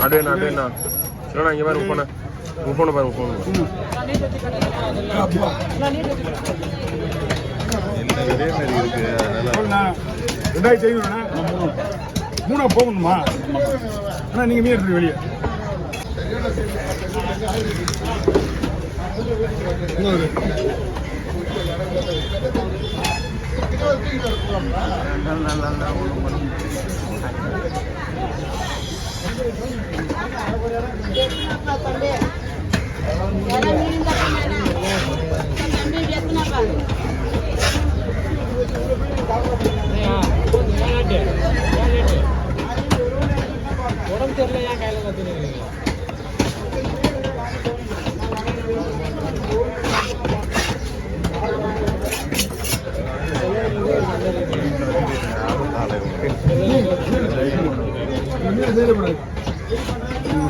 அடேண்ணா அடேண்ணா இல்லைண்ணா இங்கே பாரு உங்கள் ஃபோனை பாரு உங்கள் ஃபோனு இதே மாதிரி இருக்கு. அதனால 2500 மூணா போகணுமா? ஆனால் நீங்கள் மீன் எடுத்துருக்கு வெளியே உடம்பு தெரியல ஏன் கையில் கற்றுக்கிறீங்க?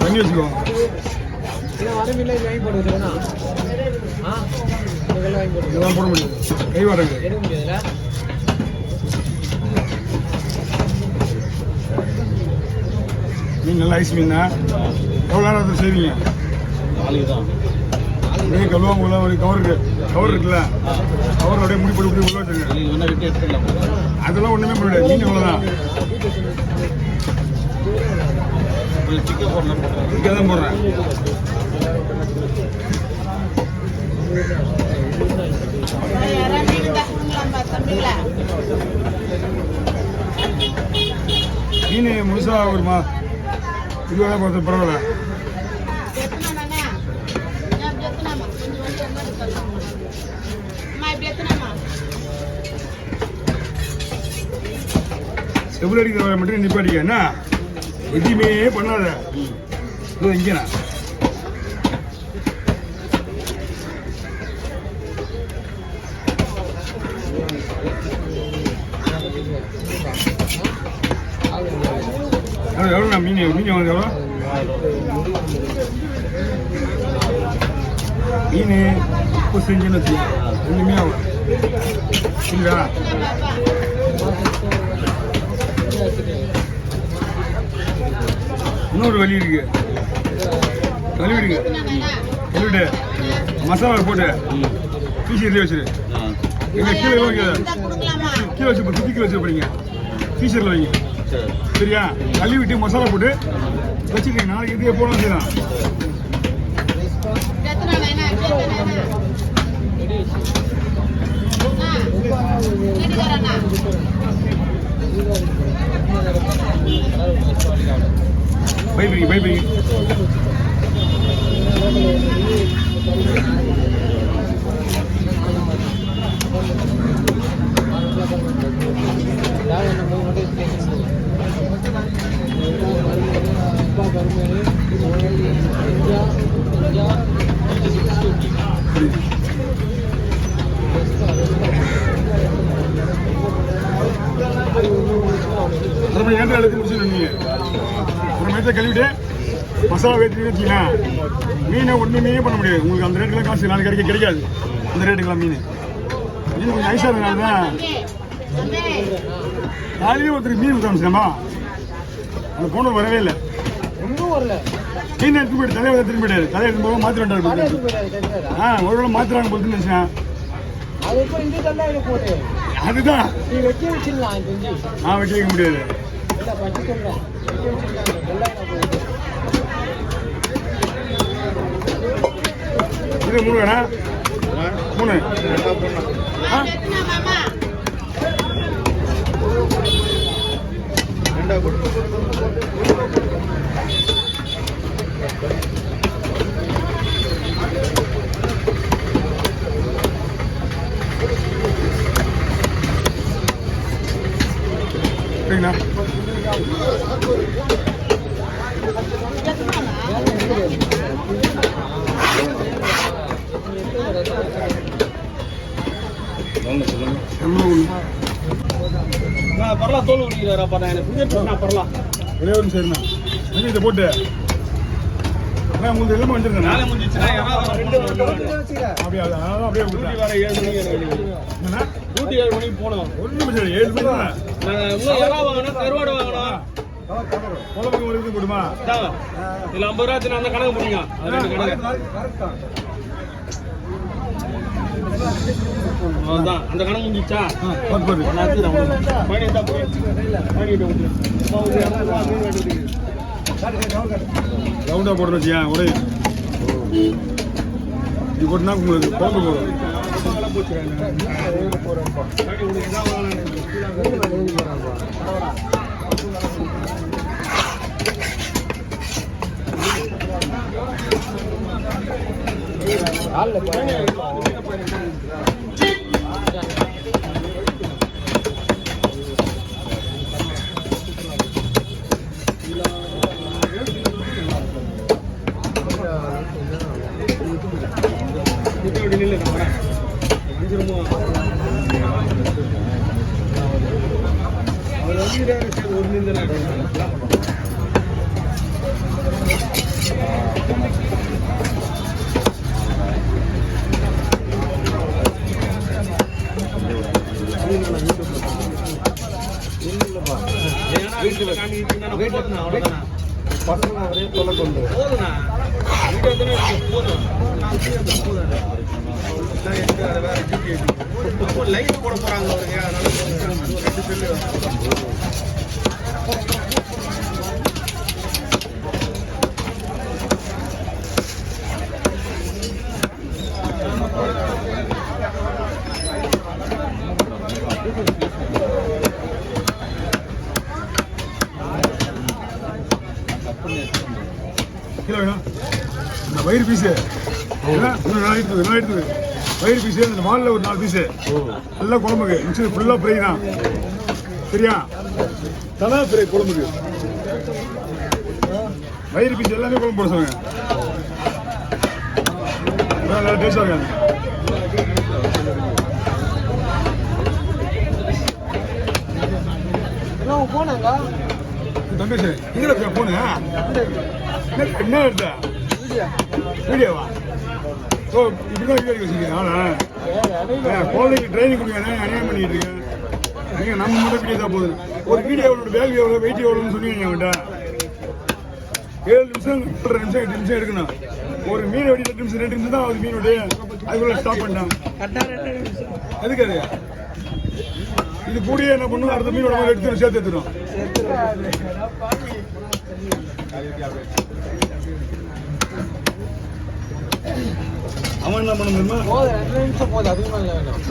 தண்ணி வச்சுக்குவாங்க. வரமில்லை வாங்கி போடுறதுனா வாங்கி போடுறது இதெல்லாம் போட முடியாது. கை வாடகை எடுக்க முடியாதுல்ல. மீன் நல்லா ஐஸ் மீன் தான். எவ்வளோ நேரம் செய்வீங்க? நாளைக்கு தான் மீன் கழுவாங்க உள்ள ஒரு கவர் இருக்குல்ல, கவர் அப்படியே முடி போட்டு உள்ள வச்சுருங்க. நீங்கள் ஒன்றா விட்டு எடுத்துடலாம். அதெல்லாம் ஒன்றுமே பண்ண முடியாது. மீன் அவ்வளோதான். சிக்கன் போடலாம் இங்கே தான் போடுறேன். மீன் முழுசா வருமா? இதுவாக பார்த்து பரவாயில்ல. செவ்வளி அடிக்கிற மட்டும் நிப்பாட்டிக்க. என்ன எதுவுமே பண்ணாத. இங்கேண்ணா எவ்வளோண்ணா மீன் வந்து எவ்வளோ? மீன் உப்பு செஞ்சுன்னு வச்சுக்கோங்க. ரெண்டுமே ஆகும் இல்லையா? இன்னொரு வழி இருக்கு. கழுவிடுங்க. கழுவிட்டு மசாலா போட்டு பீசர்லேயே வச்சுரு. எங்கள் கீழே கீழே வச்சு சுற்றி கீழே வச்சு போறீங்க. பீசரில் வைங்க. சரியா? கழுவிட்டு மசாலா போட்டு வச்சுக்கோங்க. நாளைக்கு இது எப்போ செய்யலாம். பயப்பீங்க ஏன்டா எடுத்து முடிச்சுட்டு நீங்க ஒரு மயத்தை கழுவிட்டு மசாலா வைத்து வச்சுங்களா. மீனை ஒன்றுமே பண்ண முடியாது. உங்களுக்கு அந்த ரேட்டுக்கெல்லாம் காசு நாளைக்கு கிடைக்காது. இந்த ரேட்டுக்கெல்லாம் மீன் கொஞ்சம் ஐஸாக இருந்தனால தான் காலையிலே ஒருத்தருக்கு மீன் விட்டாமிச்சிட்டோமா. அந்த போனவர் வரவே இல்லை. ஒன்றும் வரல. மீன் எடுத்து போயிட்டு தலையை திரும்பி போயிட்டாரு. தலையை எடுத்து போக மாற்றி வேண்டாரு. ஒரு வேளை மாற்றுறாங்க போட்டுன்னு நினச்சேன். அதுதான் வெட்டி வச்சிடலாம். வெட்டி வைக்க முடியாது. இது 3 வேணா 3 சரிங்களா? பரலாம் தோல் உரிக்கிறாரா? எனக்கு பரலாம் ஒரே ஒரு சரிண்ணா இதை போட்டு உங்களுக்கு எல்லாமே வந்துருங்க. அப்படியே அப்படியே வர 7 மணிக்கு என்னன்னா டியூட்டி 7 மணிக்கு போனோம். ஒன்றும் 7 மணி இன்னும் எறா வாங்கணும், கருவாடு வாங்கணும். குழம்புக்கு ஒரு இது போடுமா இந்தாங்க. இதுல 50 ரூபா எடுத்துன்னு அந்த கணக்கு முடியுங்க. அது ரெண்டு கணக்கு. அவ்வளவுதான். அந்த கணக்கு முடிஞ்சிச்சா? பார்த்து நான் எடுத்துக்கிறேன் உங்களுக்கு. மணி இருந்தா போய். மணி கிட்ட கொடுத்து. அப்பா ஒரு 200 ரூபா மீன் வெட்டுறதுக்கு. ரவுண்டா போடணும் வச்சியா ஒரே இது போட்டுனா உங்களுக்கு குழம்பு போடும் அதெல்லாம் போச்சுறேன். மணி உனக்கு தான் வாங்கணும். காலில் பாருங்க. இப்படி நில்லு நான் வரேன். 5 ரூபா. அவர் வந்து ஒரு நின்று பசங்க ஒரே தொலை கொண்டு லைட் போட போறாங்க அவருக்கு. கிலோ வேணும் இந்த வயிறு பீஸு எடுத்துது வயிறு பீஸு அந்த வாலில் ஒரு 4 பீஸு நல்லா குழம்புக்கு மிச்சது ஃபுல்லாக ஃப்ரை தான் சரியா தலா ஃப்ரை குழம்புக்கு வயிறு பீஸ் எல்லாமே குழம்பு போட சொல்லுங்க நல்லா டேஸ்டாக இருக்காது போனாங்க தங்கச்சி எங்கே போன என்ன எடுத்த வீடியோவா ஓ இப்படிதான் வீடியோ வச்சுருக்கீங்க குழந்தைக்கு ட்ரைனிங் கொடுங்க அநியாயம் பண்ணிட்டு இருக்கேன் நீங்கள் நம்ம மட்டும் வீடியோ தான் போகுது ஒரு வீடியோவோட வேல்யூ எவ்வளோ வெயிட் எவ்வளோன்னு சொன்னீங்க அவன்கிட்ட 7 நிமிஷம் 2 நிமிஷம் 8 நிமிஷம் எடுக்கணும் ஒரு மீன் வெடி 2 நிமிஷம் 2 நிமிஷம் தான் அது மீனோடைய அதுக்குள்ள ஸ்டாப் பண்ணிட்டான் அதுக்கு அது இது கூடிய என்ன பண்ணும் அடுத்த மீனோட எடுத்து சேர்த்து எடுத்துடும் அவன் என்ன பண்ண முடியுமா 2 நிமிஷம் போதும் அதிகமாக இல்லை வேணும்